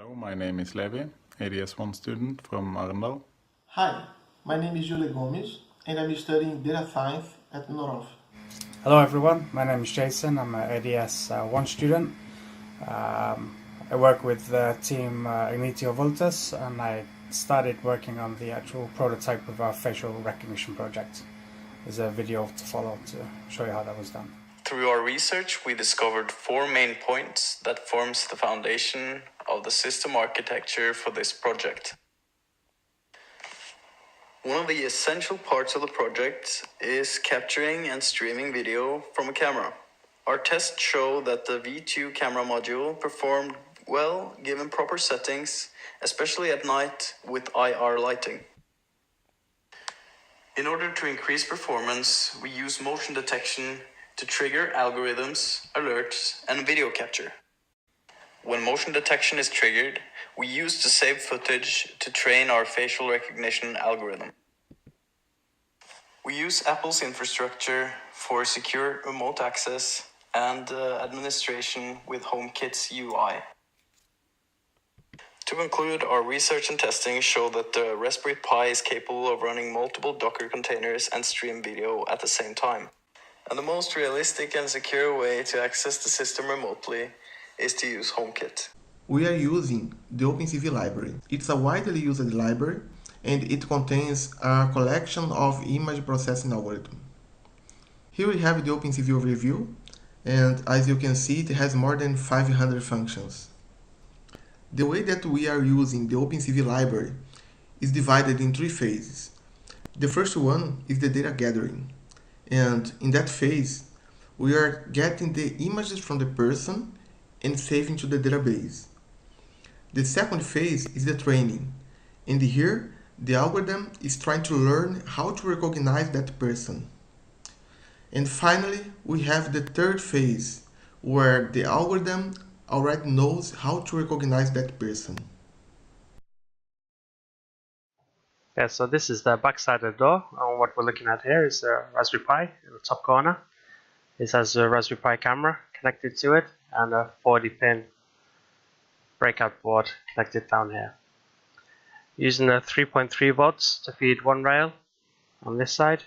Hello, my name is Levi, ADS1 student from Arendal. Hi, my name is Jule Gomes and I'm studying data science at Norof. Hello everyone, my name is Jason, I'm an ADS1 student. I work with the team Agnitio vultus, and I started working on the actual prototype of our facial recognition project. There's a video to follow to show you how that was done. Through our research, we discovered 4 main points that forms the foundation of the system architecture for this project. One of the essential parts of the project is capturing and streaming video from a camera. Our tests show that the V2 camera module performed well given proper settings, especially at night with IR lighting. In order to increase performance, we use motion detection to trigger algorithms, alerts, and video capture. When motion detection is triggered, we use the saved footage to train our facial recognition algorithm. We use Apple's infrastructure for secure remote access and administration with HomeKit's UI. To conclude, our research and testing show that the Raspberry Pi is capable of running multiple Docker containers and stream video at the same time. And the most realistic and secure way to access the system remotely is to use HomeKit. We are using the OpenCV library. It's a widely used library and it contains a collection of image processing algorithms. Here we have the OpenCV overview, and as you can see, it has more than 500 functions. The way that we are using the OpenCV library is divided in 3 phases. The first one is the data gathering, and in that phase, we are getting the images from the person and saving to the database. The second phase is the training, and here the algorithm is trying to learn how to recognize that person. And finally, we have the third phase, where the algorithm already knows how to recognize that person. Yeah, so this is the back side of the door, and what we're looking at here is a Raspberry Pi in the top corner. This has a Raspberry Pi camera connected to it and a 40-pin breakout board connected down here. Using the 3.3 volts to feed one rail on this side,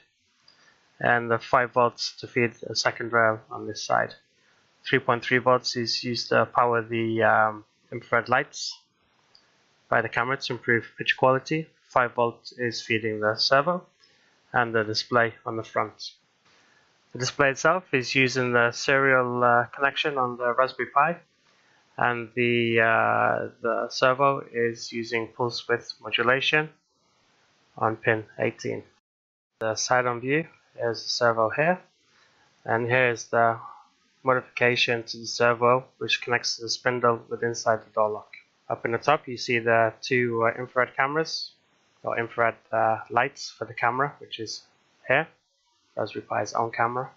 and the 5 volts to feed a second rail on this side. 3.3 volts is used to power the infrared lights by the camera to improve picture quality. 5 volts is feeding the servo and the display on the front. The display itself is using the serial connection on the Raspberry Pi, and the servo is using pulse width modulation on pin 18. The side-on view is the servo here, and here is the modification to the servo which connects to the spindle with inside the door lock. Up in the top you see the 2 infrared cameras, or infrared lights for the camera, which is here, Raspberry Pi's own camera.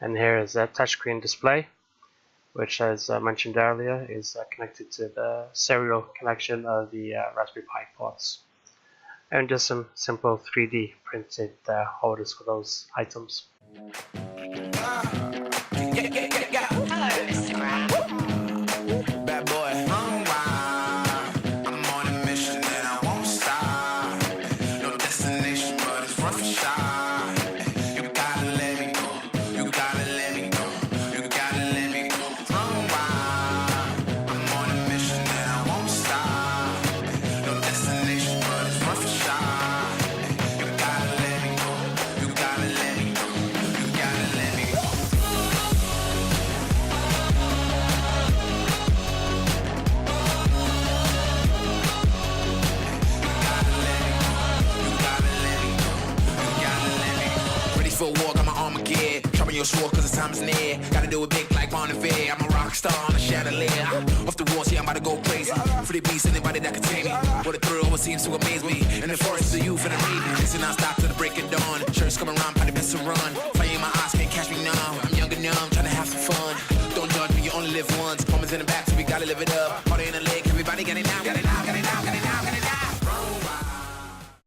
And here is a touchscreen display, which, as I mentioned earlier, is connected to the serial connection of the Raspberry Pi ports. And just some simple 3D printed holders for those items. For a war, got my armor gear. Sharpen your sword cause the time is near. Gotta do it big like Bon Iver. I'm a rock star on a chandelier. Off the walls, yeah, I'm about to go crazy. For the beast, anybody that can tame me. What a thrill, what seems to amaze me. In the forest, the youth and the raven. Listen, I stop to the break of dawn. Shirts come around.